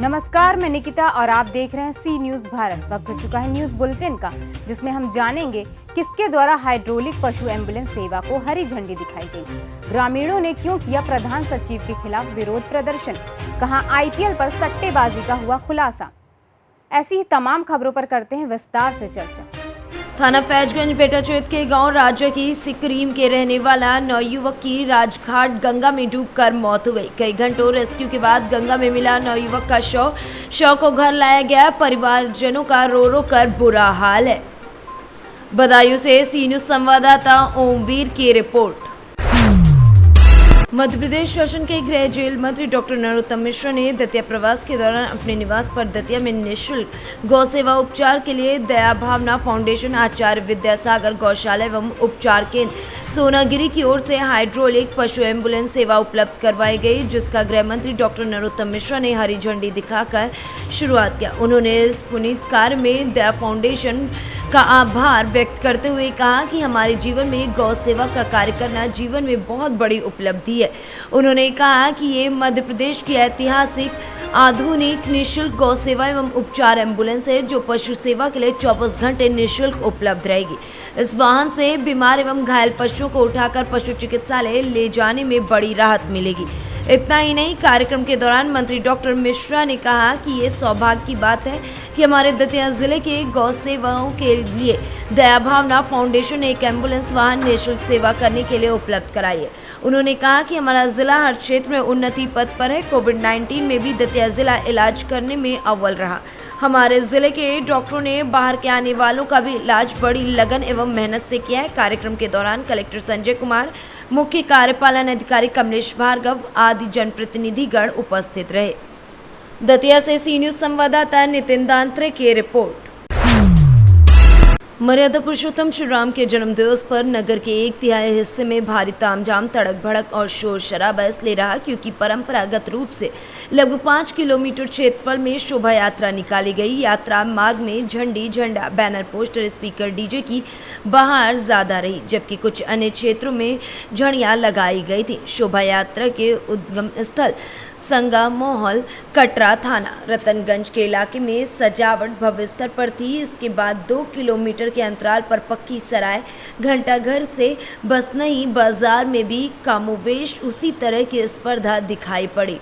नमस्कार, मैं निकिता और आप देख रहे हैं सी न्यूज भारत। वक्त हो चुका है न्यूज बुलेटिन का, जिसमें हम जानेंगे किसके द्वारा हाइड्रोलिक पशु एम्बुलेंस सेवा को हरी झंडी दिखाई गई। ग्रामीणों ने क्यों किया प्रधान सचिव के खिलाफ विरोध प्रदर्शन। कहां आईपीएल पर सट्टेबाजी का हुआ खुलासा। ऐसी ही तमाम खबरों पर करते हैं विस्तार से चर्चा। थाना फैजगंज बेटाचौथ के गांव राज्य की सिकरीम के रहने वाला नवयुवक की राजघाट गंगा में डूबकर मौत हो गई। कई घंटों रेस्क्यू के बाद गंगा में मिला नवयुवक का शव को घर लाया गया। परिवारजनों का रो रो कर बुरा हाल है। बदायूं से सी न्यूज संवाददाता ओमवीर की रिपोर्ट। मध्य प्रदेश शासन के गृह जेल मंत्री डॉक्टर नरोत्तम मिश्रा ने दतिया प्रवास के दौरान अपने निवास पर दतिया में निःशुल्क गौ सेवा उपचार के लिए दया भावना फाउंडेशन, आचार्य विद्यासागर गौशाला एवं उपचार केंद्र सोनागिरी की ओर से हाइड्रोलिक पशु एम्बुलेंस सेवा उपलब्ध करवाई गई, जिसका गृह मंत्री डॉक्टर नरोत्तम मिश्रा ने हरी झंडी दिखाकर शुरुआत किया। उन्होंने इस पुनीत कार्य में दया फाउंडेशन का आभार व्यक्त करते हुए कहा कि हमारे जीवन में गौ सेवा का कार्य करना जीवन में बहुत बड़ी उपलब्धि है। उन्होंने कहा कि ये मध्य प्रदेश की ऐतिहासिक आधुनिक निःशुल्क गौ सेवा एवं उपचार एम्बुलेंस है, जो पशु सेवा के लिए 24 घंटे निःशुल्क उपलब्ध रहेगी। इस वाहन से बीमार एवं घायल पशुओं को उठाकर पशु चिकित्सालय ले जाने में बड़ी राहत मिलेगी। इतना ही नहीं, कार्यक्रम के दौरान मंत्री डॉक्टर मिश्रा ने कहा कि ये सौभाग्य की बात है कि हमारे दतिया जिले के गौ सेवाओं के लिए दया भावना फाउंडेशन ने एक एम्बुलेंस वाहन निःशुल्क सेवा करने के लिए उपलब्ध कराई है। उन्होंने कहा कि हमारा जिला हर क्षेत्र में उन्नति पथ पर है। कोविड-19 में भी दतिया जिला इलाज करने में अव्वल रहा। हमारे जिले के डॉक्टरों ने बाहर के आने वालों का भी इलाज बड़ी लगन एवं मेहनत से किया है। कार्यक्रम के दौरान कलेक्टर संजय कुमार, मुख्य कार्यपालन अधिकारी कमलेश भार्गव आदि जनप्रतिनिधिगण उपस्थित रहे। दतिया से सी न्यूज संवाददाता नितिन दांत्रे की रिपोर्ट। मर्यादा पुरुषोत्तम श्री राम के जन्म दिवस पर नगर के 1/3 हिस्से में भारी तामझाम, तड़क भड़क और शोर शराबा इसलिए रहा क्योंकि परंपरागत रूप से लगभग 5 किलोमीटर क्षेत्रफल में शोभा यात्रा निकाली गई। यात्रा मार्ग में झंडी, झंडा, बैनर, पोस्टर, स्पीकर, डीजे की बहार ज्यादा रही, जबकि कुछ अन्य क्षेत्रों में झंडियां लगाई गई थी। शोभा यात्रा के उद्गम स्थल संगा मोहल कटरा थाना रतनगंज के इलाके में सजावट भव्य स्तर पर थी। इसके बाद 2 किलोमीटर के अंतराल पर पक्की सराय, घंटाघर से बसनही बाजार में भी कामोवेश उसी तरह की स्पर्धा दिखाई पड़ी।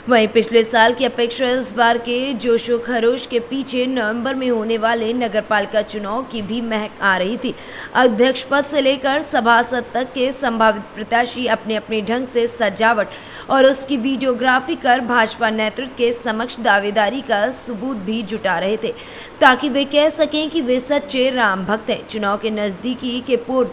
वहीं पिछले साल की अपेक्षा इस बार के जोशो खरोश के पीछे नवंबर में होने वाले नगरपालिका चुनाव की भी महक आ रही थी। अध्यक्ष पद से लेकर सभासद तक के संभावित प्रत्याशी अपने अपने ढंग से सजावट और उसकी वीडियोग्राफी कर भाजपा नेतृत्व के समक्ष दावेदारी का सबूत भी जुटा रहे थे, ताकि वे कह सकें कि वे सच्चे राम भक्त हैं। चुनाव के नज़दीकी के पूर्व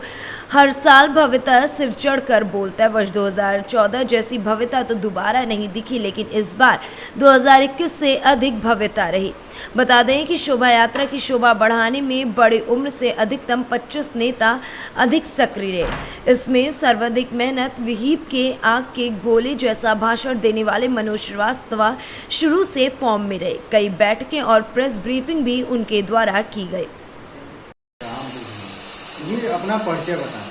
हर साल भव्यता सिर चढ़कर बोलता है। वर्ष 2014 जैसी भव्यता तो दोबारा नहीं दिखी, लेकिन इस बार 2021 से अधिक भव्यता रही। बता दें कि शोभा यात्रा की शोभा बढ़ाने में बड़े उम्र से अधिकतम 25 नेता अधिक सक्रिय रहे। इसमें सर्वाधिक मेहनत विहीप के आग के गोले जैसा भाषण देने वाले मनोज श्रीवास्तव शुरू से फॉर्म में रहे। कई बैठकें और प्रेस ब्रीफिंग भी उनके द्वारा की गई। ये अपना परिचय बताएं।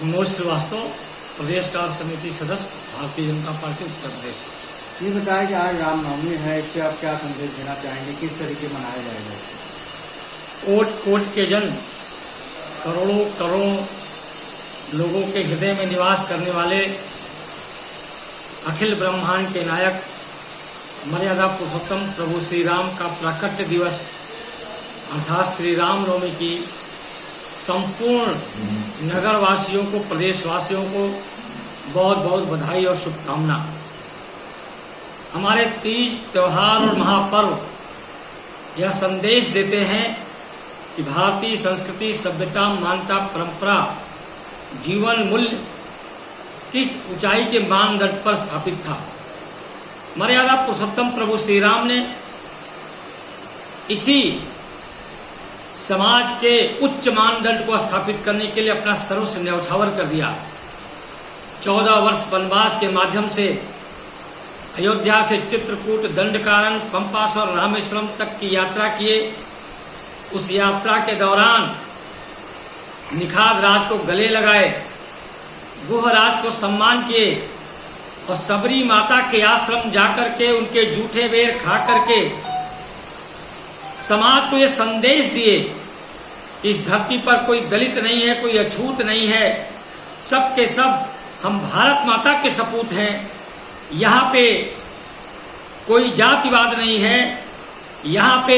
मनोज श्रीवास्तव, प्रदेश कार्य समिति सदस्य, भारतीय जनता पार्टी उत्तर प्रदेश। ये बताया कि आज रामनवमी है, इस पर आप क्या संदेश देना चाहेंगे, किस तरीके मनाया जाएगा? कोट कोट के जन, करोड़ों करोड़ों लोगों के हृदय में निवास करने वाले अखिल ब्रह्मांड के नायक मर्यादा पुरुषोत्तम प्रभु श्री राम का प्राकट्य दिवस अर्थात श्री रामनवमी की संपूर्ण नगरवासियों को, प्रदेशवासियों को बहुत बहुत बधाई और शुभकामना। हमारे तीज त्योहार और महापर्व यह संदेश देते हैं कि भारतीय संस्कृति, सभ्यता, मान्यता, परंपरा, जीवन मूल्य किस ऊंचाई के मानदंड पर स्थापित था। मर्यादा पुरुषोत्तम प्रभु श्री राम ने इसी समाज के उच्च मानदंड को स्थापित करने के लिए अपना सर्वस्व न्यौछावर कर दिया। 14 वर्ष वनवास के माध्यम से अयोध्या से चित्रकूट, दंडकारण्य, पंपास और रामेश्वरम तक की यात्रा किए। उस यात्रा के दौरान निखाद राज को गले लगाए, गुहराज को सम्मान किए और सबरी माता के आश्रम जाकर के उनके जूठे बेर खा करके समाज को ये संदेश दिए, इस धरती पर कोई दलित नहीं है, कोई अछूत नहीं है, सब के सब हम भारत माता के सपूत हैं। यहाँ पे कोई जातिवाद नहीं है। यहाँ पे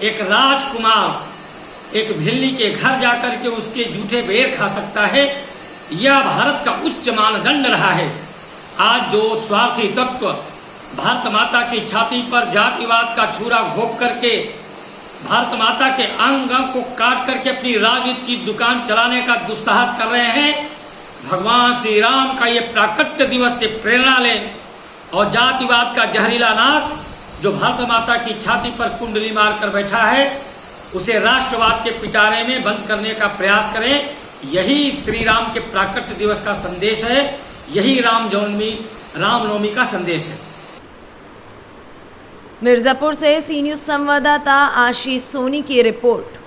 एक राजकुमार एक भिल्ली के घर जाकर के उसके जूठे बेर खा सकता है। यह भारत का उच्च मानदंड रहा है। आज जो स्वार्थी तत्व भारत माता की छाती पर जातिवाद का छुरा घोंप करके भारत माता के अंग को काट करके अपनी राजनीति की दुकान चलाने का दुस्साहस कर रहे हैं, भगवान श्री राम का ये प्राकट्य दिवस से प्रेरणा लें और जातिवाद का जहरीला नाग जो भारत माता की छाती पर कुंडली मार कर बैठा है उसे राष्ट्रवाद के पिटारे में बंद करने का प्रयास करें। यही श्री राम के प्राकट्य दिवस का संदेश है, यही रामनवमी का संदेश है। मिर्जापुर से सी न्यूज संवाददाता आशीष सोनी की रिपोर्ट।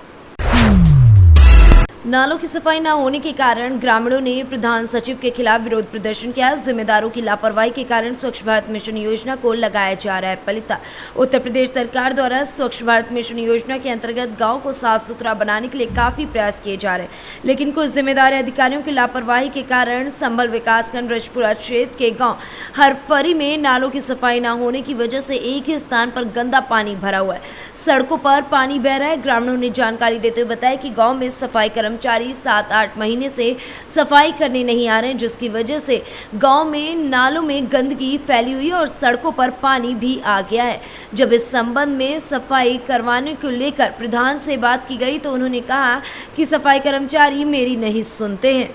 नालों की सफाई न होने के कारण ग्रामीणों ने प्रधान सचिव के खिलाफ विरोध प्रदर्शन किया। जिम्मेदारों की लापरवाही के कारण स्वच्छ भारत मिशन योजना को लगाया जा रहा है पलिता। उत्तर प्रदेश सरकार द्वारा स्वच्छ भारत मिशन योजना के अंतर्गत गांव को साफ सुथरा बनाने के लिए काफी प्रयास किए जा रहे हैं, लेकिन कुछ जिम्मेदार अधिकारियों की लापरवाही के कारण संभल विकासखंड रजपुरा क्षेत्र के गाँव हरफरी में नालों की सफाई न होने की वजह से एक ही स्थान पर गंदा पानी भरा हुआ है, सड़कों पर पानी बह रहा है। ग्रामीणों ने जानकारी देते हुए बताया कि गांव में सफाई कर्मचारी 7-8 महीने से सफाई करने नहीं आ रहे हैं, जिसकी वजह से गांव में नालों में गंदगी फैली हुई है और सड़कों पर पानी भी आ गया है। जब इस संबंध में सफाई करवाने को लेकर प्रधान से बात की गई तो उन्होंने कहा कि सफाई कर्मचारी मेरी नहीं सुनते हैं।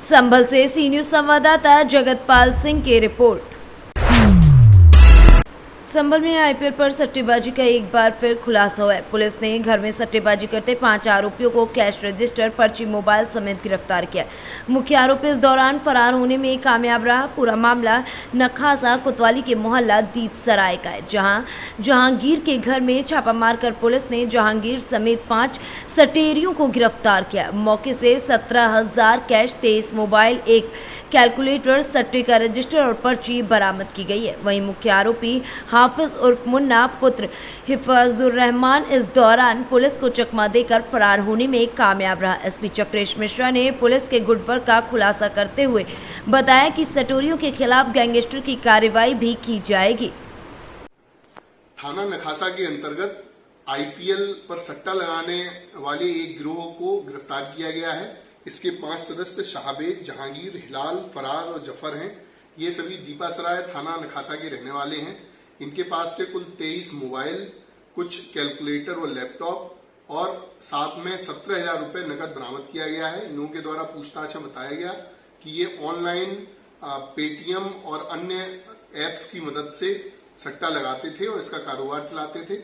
संभल से सी न्यूज संवाददाता जगतपाल सिंह की रिपोर्ट। संभल में आईपीएल पर सट्टेबाजी का एक बार फिर खुलासा हुआ है। पुलिस ने घर में सट्टेबाजी करते 5 आरोपियों को कैश रजिस्टर, पर्ची, मोबाइल समेत गिरफ्तार किया। मुख्य आरोपी इस दौरान फरार होने में कामयाब रहा। पूरा मामला नखासा कोतवाली के मोहल्ला दीपसराय का है, जहां जहांगीर के घर में छापा मारकर पुलिस ने जहांगीर समेत 5 सटेरियों को गिरफ्तार किया। मौके से 17,000 कैश, 23 मोबाइल, 1 कैलकुलेटर, सट्टे का रजिस्टर और पर्ची बरामद की गई है। वहीं मुख्य आरोपी हाफिज उर्फ मुन्ना पुत्र हिफाजुर रहमान इस दौरान पुलिस को चकमा देकर फरार होने में कामयाब रहा। एसपी चक्रेश मिश्रा ने पुलिस के गुड वर्क का खुलासा करते हुए बताया कि सटोरियों के खिलाफ गैंगस्टर की कार्रवाई भी की जाएगी। थाना नखासा के अंतर्गत आईपीएल पर सट्टा लगाने वाले एक गिरोह को गिरफ्तार किया गया है। इसके 5 सदस्य शाहबेद, जहांगीर, हिलाल, फरार और जफर हैं। ये सभी दीपासराय थाना नखासा के रहने वाले हैं। इनके पास से कुल 23 मोबाइल, कुछ कैलकुलेटर व लैपटॉप और साथ में 17,000 रुपए नकद बरामद किया गया है। इन लोगों के द्वारा पूछताछ में बताया गया कि ये ऑनलाइन पेटीएम और अन्य एप्स की मदद से सट्टा लगाते थे और इसका कारोबार चलाते थे।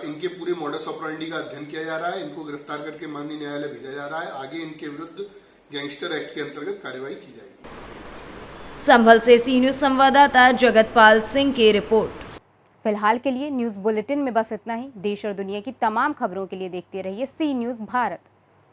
इनके पूरे मॉडस ऑपरेंडी का अध्ययन किया जा रहा है। इनको गिरफ्तार करके माननीय न्यायालय भेजा जा रहा है। आगे इनके विरुद्ध गैंगस्टर एक्ट के अंतर्गत कार्रवाई की जाएगी। संभल से सी न्यूज संवाददाता जगतपाल सिंह की रिपोर्ट। फिलहाल के लिए न्यूज बुलेटिन में बस इतना ही। देश और दुनिया की तमाम खबरों के लिए देखते रहिए सी न्यूज भारत।